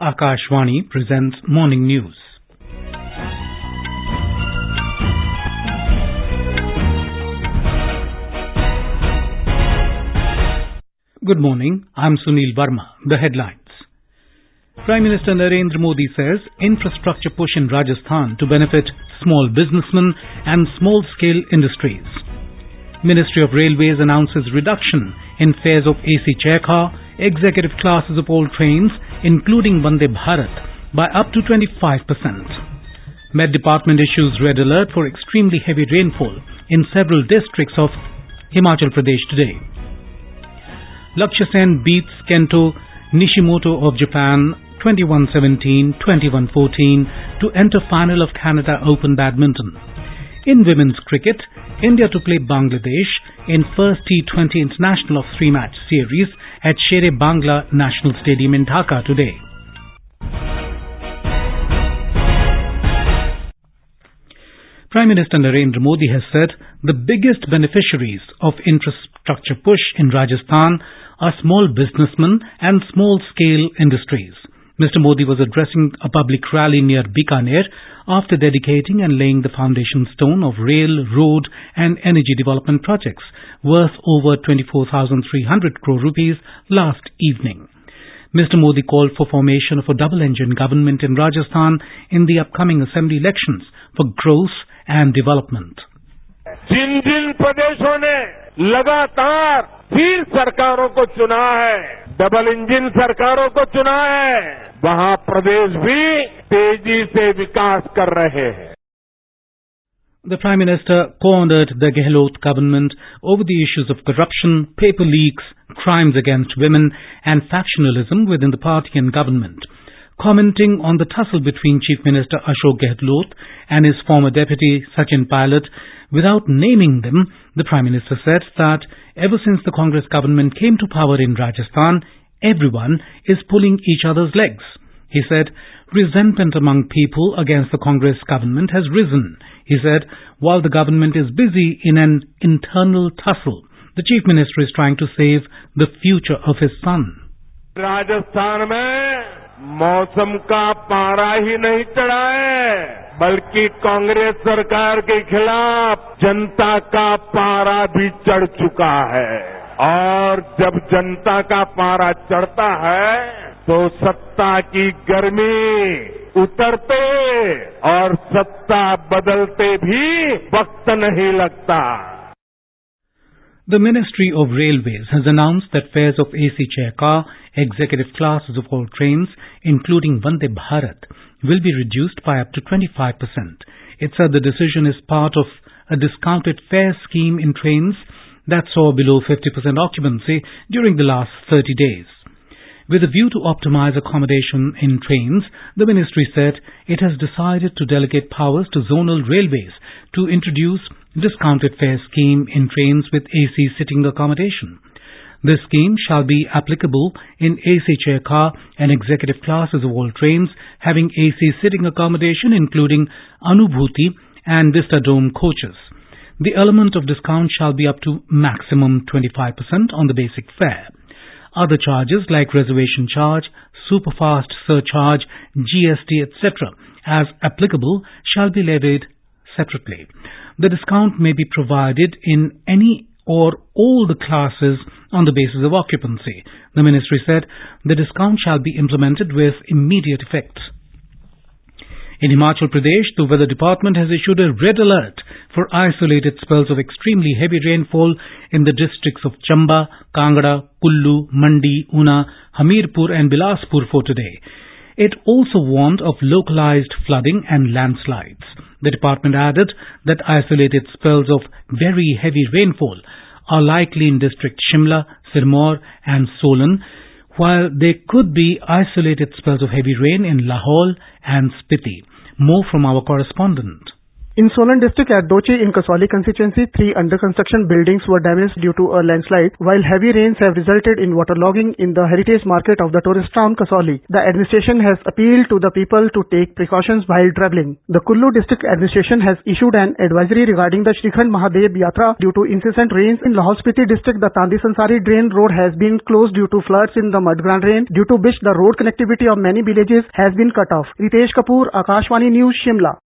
Akashvani presents Morning News. Good morning, I'm Sunil Verma. The headlines. Prime Minister Narendra Modi says infrastructure push in Rajasthan to benefit small businessmen and small-scale industries. Ministry of Railways announces reduction in fares of AC chair car, executive classes of all trains, including Vande Bharat, by up to 25%. Met Department issues red alert for extremely heavy rainfall in several districts of Himachal Pradesh today. Lakshya Sen beats Kenta Nishimoto of Japan 21-17, 21-14 to enter final of Canada Open Badminton. In women's cricket, India to play Bangladesh in first T20 International of three-match series at Shere Bangla National Stadium in Dhaka today. Prime Minister Narendra Modi has said the biggest beneficiaries of infrastructure push in Rajasthan are small businessmen and small-scale industries. Mr. Modi was addressing a public rally near Bikaner after dedicating and laying the foundation stone of rail, road and energy development projects worth over 24,300 crore rupees last evening. Mr. Modi called for formation of a double-engine government in Rajasthan in the upcoming assembly elections for growth and development. जिन प्रदेशों ने लगातार फिर सरकारों को चुना है, double engine सरकारों को चुना है, वहां प्रदेश भी तेजी से विकास कर रहे हैं. The Prime Minister cornered the Gehlot government over the issues of corruption, paper leaks, crimes against women and factionalism within the party and government. Commenting on the tussle between Chief Minister Ashok Gehlot and his former deputy Sachin Pilot, without naming them, the Prime Minister said that ever since the Congress government came to power in Rajasthan, everyone is pulling each other's legs. He said resentment among people against the Congress government has risen. He said while the government is busy in an internal tussle, the Chief Minister is trying to save the future of his son. Rajasthan में मौसम का पारा ही नहीं चढ़ा है, बल्कि कांग्रेस सरकार के खिलाफ जनता का पारा भी चढ़ चुका है. और जब जनता का पारा चढ़ता है तो सत्ता की गर्मी उतरते और सत्ता बदलते भी वक्त नहीं लगता. The Ministry of Railways has announced that fares of AC chair car, executive classes of all trains, including Vande Bharat, will be reduced by up to 25%. It said the decision is part of a discounted fare scheme in trains that saw below 50% occupancy during the last 30 days. With a view to optimize accommodation in trains, the ministry said it has decided to delegate powers to zonal railways to introduce discounted fare scheme in trains with AC sitting accommodation. This scheme shall be applicable in AC chair car and executive classes of all trains having AC sitting accommodation including Anubhuti and Vista Dome coaches. The element of discount shall be up to maximum 25% on the basic fare. Other charges like reservation charge, superfast surcharge, GST, etc. as applicable shall be levied separately. The discount may be provided in any or all the classes on the basis of occupancy. The ministry said the discount shall be implemented with immediate effect. In Himachal Pradesh, the Weather Department has issued a red alert for isolated spells of extremely heavy rainfall in the districts of Chamba, Kangra, Kullu, Mandi, Una, Hamirpur and Bilaspur for today. It also warned of localized flooding and landslides. The department added that isolated spells of very heavy rainfall are likely in district Shimla, Sirmaur and Solan, while there could be isolated spells of heavy rain in Lahaul and Spiti. More from our correspondent. In Solan district at Dochi in Kasoli constituency, 3 under-construction buildings were damaged due to a landslide, while heavy rains have resulted in waterlogging in the heritage market of the tourist town Kasoli. The administration has appealed to the people to take precautions while travelling. The Kullu district administration has issued an advisory regarding the Shrikhand Mahadev Yatra due to incessant rains. In Lahore Spiti district, the Tandi Sansari drain road has been closed due to floods in the mud-grand rain, due to which the road connectivity of many villages has been cut off. Ritesh Kapoor, Akashvani News, Shimla.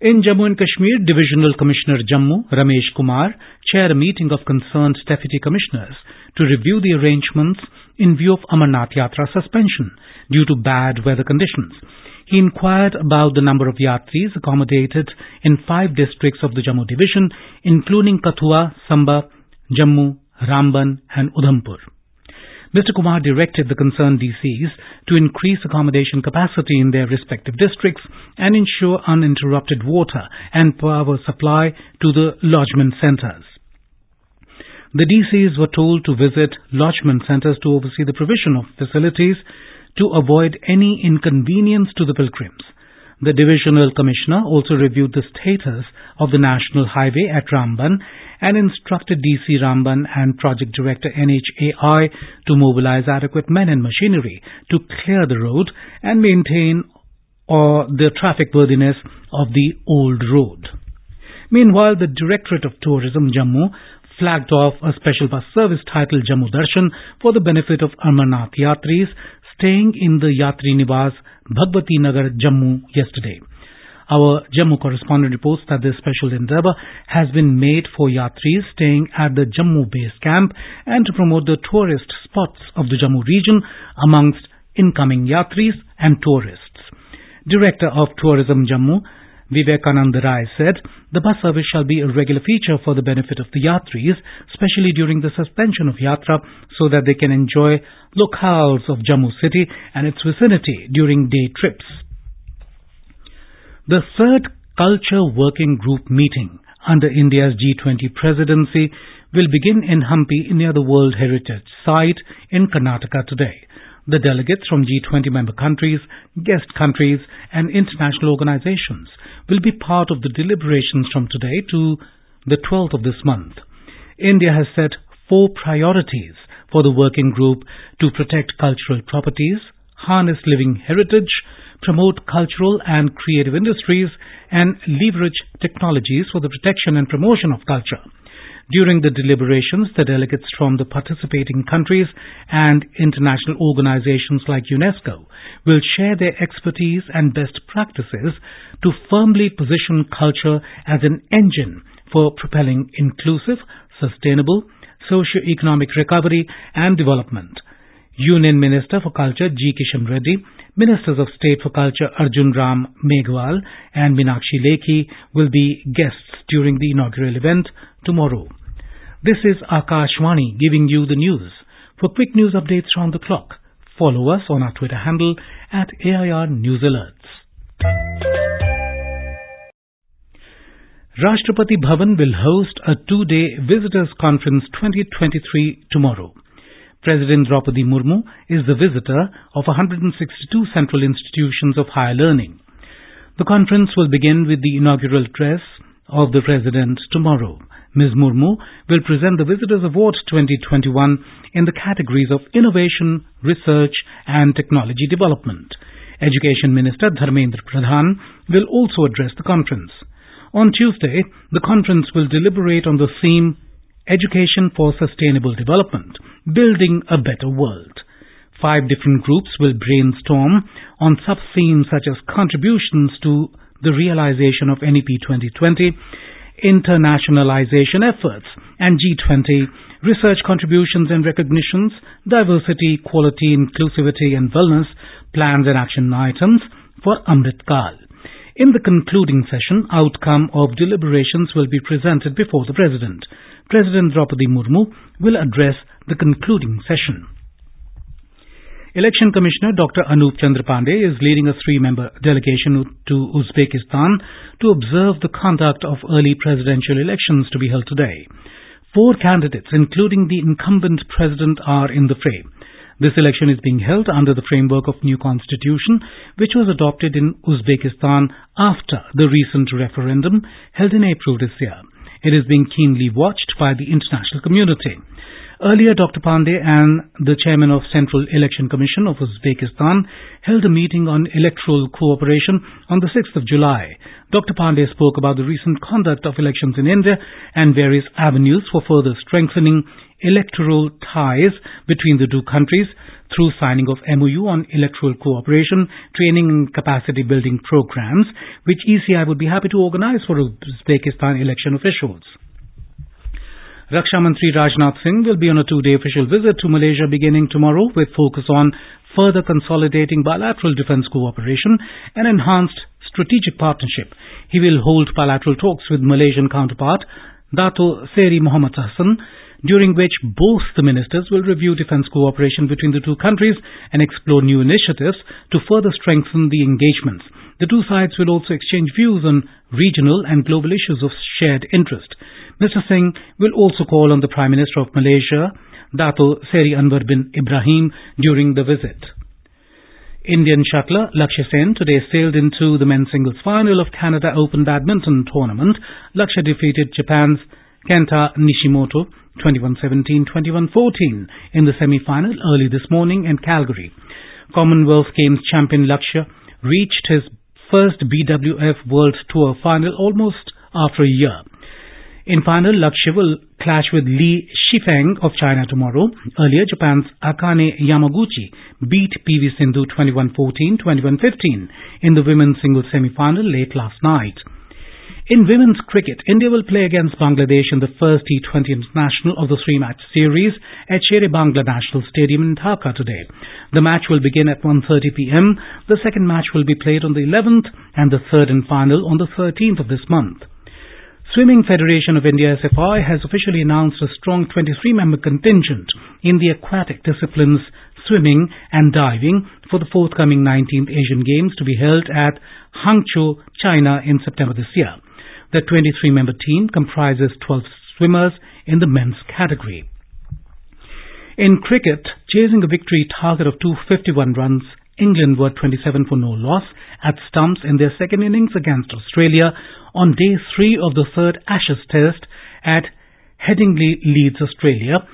In Jammu and Kashmir, Divisional Commissioner Jammu, Ramesh Kumar, chaired a meeting of concerned deputy commissioners to review the arrangements in view of Amarnath Yatra suspension due to bad weather conditions. He inquired about the number of yatris accommodated in 5 districts of the Jammu division, including Kathua, Samba, Jammu, Ramban and Udhampur. Mr. Kumar directed the concerned DCs to increase accommodation capacity in their respective districts and ensure uninterrupted water and power supply to the lodgement centres. The DCs were told to visit lodgement centres to oversee the provision of facilities to avoid any inconvenience to the pilgrims. The Divisional Commissioner also reviewed the status of the National Highway at Ramban and instructed DC Ramban and Project Director NHAI to mobilize adequate men and machinery to clear the road and maintain the traffic worthiness of the old road. Meanwhile, the Directorate of Tourism Jammu flagged off a special bus service titled Jammu Darshan for the benefit of Amarnath Yatris staying in the Yatri Niwas, Bhagwati Nagar, Jammu yesterday. Our Jammu correspondent reports that this special endeavour has been made for Yatris staying at the Jammu base camp and to promote the tourist spots of the Jammu region amongst incoming Yatris and tourists. Director of Tourism Jammu, Vivekanand Rai, said the bus service shall be a regular feature for the benefit of the Yatris, especially during the suspension of Yatra, so that they can enjoy locales of Jammu city and its vicinity during day trips. The 3rd Culture Working Group meeting under India's G20 presidency will begin in Hampi near the World Heritage Site in Karnataka today. The delegates from G20 member countries, guest countries and international organizations will be part of the deliberations from today to the 12th of this month. India has set 4 priorities for the working group to protect cultural properties, harness living heritage, promote cultural and creative industries, and leverage technologies for the protection and promotion of culture. During the deliberations, the delegates from the participating countries and international organizations like UNESCO will share their expertise and best practices to firmly position culture as an engine for propelling inclusive, sustainable, socio-economic recovery and development. Union Minister for Culture G. Kishan Reddy, Ministers of State for Culture Arjun Ram Meghwal and Meenakshi Lekhi will be guests during the inaugural event tomorrow. This is Akashvani giving you the news. For quick news updates round the clock, follow us on our Twitter handle at AIR News Alerts. Rashtrapati Bhavan will host a 2-day Visitors Conference 2023 tomorrow. President Draupadi Murmu is the visitor of 162 central institutions of higher learning. The conference will begin with the inaugural address of the President tomorrow. Ms. Murmu will present the Visitors Award 2021 in the categories of Innovation, Research and Technology Development. Education Minister Dharmendra Pradhan will also address the conference. On Tuesday, the conference will deliberate on the theme Education for Sustainable Development, Building a Better World. 5 different groups will brainstorm on sub-themes such as contributions to the realization of NEP 2020, internationalization efforts, and G20, research contributions and recognitions, diversity, equality, inclusivity and wellness, plans and action items for Amrit Kal. In the concluding session, outcome of deliberations will be presented before the President. President Draupadi Murmu will address the concluding session. Election Commissioner Dr. Anup Chandra Pandey is leading a 3-member delegation to Uzbekistan to observe the conduct of early presidential elections to be held today. 4 candidates, including the incumbent president, are in the fray. This election is being held under the framework of new constitution, which was adopted in Uzbekistan after the recent referendum held in April this year. It is being keenly watched by the international community. Earlier, Dr. Pandey and the chairman of Central Election Commission of Uzbekistan held a meeting on electoral cooperation on the 6th of July. Dr. Pandey spoke about the recent conduct of elections in India and various avenues for further strengthening electoral ties between the two countries through signing of MOU on electoral cooperation, training and capacity building programs, which ECI would be happy to organize for Uzbekistan election officials. Raksha Mantri Rajnath Singh will be on a 2-day official visit to Malaysia beginning tomorrow with focus on further consolidating bilateral defence cooperation and enhanced strategic partnership. He will hold bilateral talks with Malaysian counterpart Dato Seri Mohammed Hassan, during which both the ministers will review defence cooperation between the two countries and explore new initiatives to further strengthen the engagements. The two sides will also exchange views on regional and global issues of shared interest. Mr. Singh will also call on the Prime Minister of Malaysia, Dato Seri Anwar bin Ibrahim, during the visit. Indian shuttler Lakshya Sen today sailed into the men's singles final of Canada Open Badminton tournament. Lakshya defeated Japan's Kenta Nishimoto 21-17, 21-14 in the semi-final early this morning in Calgary. Commonwealth Games champion Lakshya reached his first BWF World Tour final almost after a year. In final, Lakshya will clash with Li Shifeng of China tomorrow. Earlier, Japan's Akane Yamaguchi beat PV Sindhu 21-14, 21-15 in the women's singles semi-final late last night. In women's cricket, India will play against Bangladesh in the first T20 International of the 3-match series at Shere Bangla National Stadium in Dhaka today. The match will begin at 1:30 p.m. The second match will be played on the 11th and the third and final on the 13th of this month. Swimming Federation of India SFI has officially announced a strong 23-member contingent in the aquatic disciplines swimming and diving for the forthcoming 19th Asian Games to be held at Hangzhou, China in September this year. The 23-member team comprises 12 swimmers in the men's category. In cricket, chasing a victory target of 251 runs, England were 27 for no loss at stumps in their second innings against Australia on day 3 of the third Ashes Test at Headingley, Leeds, Australia,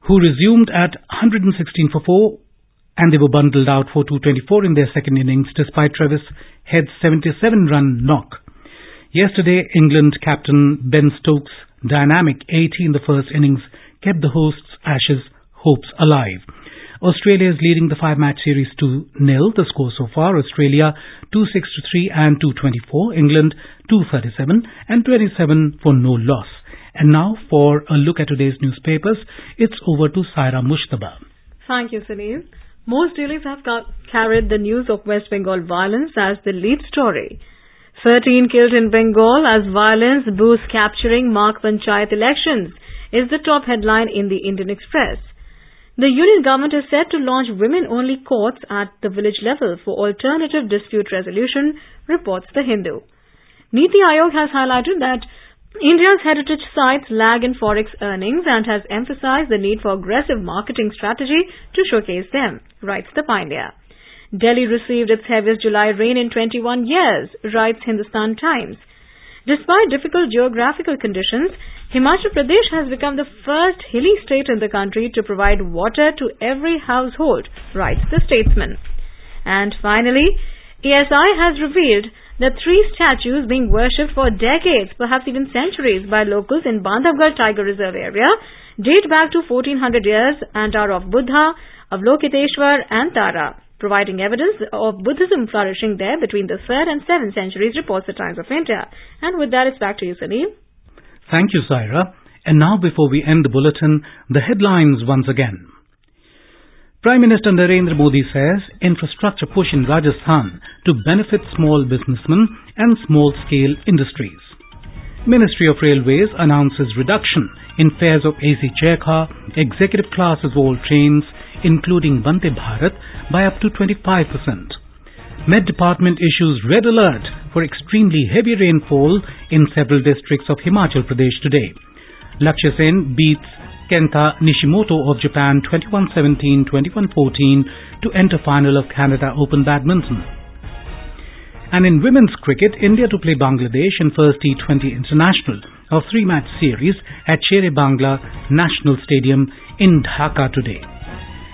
who resumed at 116 for 4, and they were bundled out for 224 in their second innings despite Travis Head's 77-run knock. Yesterday, England captain Ben Stokes' dynamic 80 in the first innings kept the hosts' Ashes hopes alive. Australia is leading the 5-match series 2-0. The score so far: Australia 263 and 224, England 237 and 27 for no loss. And now for a look at today's newspapers, it's over to Saira Mushtaba. Thank you, Sunil. Most dailies have carried the news of West Bengal violence as the lead story. 13 killed in Bengal as violence boosts capturing Mark Panchayat elections is the top headline in the Indian Express. The union government is set to launch women-only courts at the village level for alternative dispute resolution, reports The Hindu. Niti Aayog has highlighted that India's heritage sites lag in forex earnings and has emphasized the need for aggressive marketing strategy to showcase them, writes The Pioneer. Delhi received its heaviest July rain in 21 years, writes Hindustan Times. Despite difficult geographical conditions, Himachal Pradesh has become the first hilly state in the country to provide water to every household, writes The Statesman. And finally, ESI has revealed that 3 statues being worshipped for decades, perhaps even centuries, by locals in Bandhavgarh Tiger Reserve area date back to 1400 years and are of Buddha, Avalokiteshwar and Tara, providing evidence of Buddhism flourishing there between the 3rd and 7th centuries, reports the Times of India. And with that, it's back to you, Sunil. Thank you, Saira. And now, before we end the bulletin, the headlines once again. Prime Minister Narendra Modi says infrastructure push in Rajasthan to benefit small businessmen and small-scale industries. Ministry of Railways announces reduction in fares of AC chair car, executive classes of all trains, including Vande Bharat, by up to 25%. Met Department issues red alert for extremely heavy rainfall in several districts of Himachal Pradesh today. Lakshya Sen beats Kenta Nishimoto of Japan 21-17, 21-14 to enter final of Canada Open Badminton. And in women's cricket, India to play Bangladesh in first T20 International of 3-match series at Shere Bangla National Stadium in Dhaka today.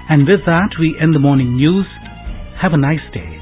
And with that, we end the morning news. Have a nice day.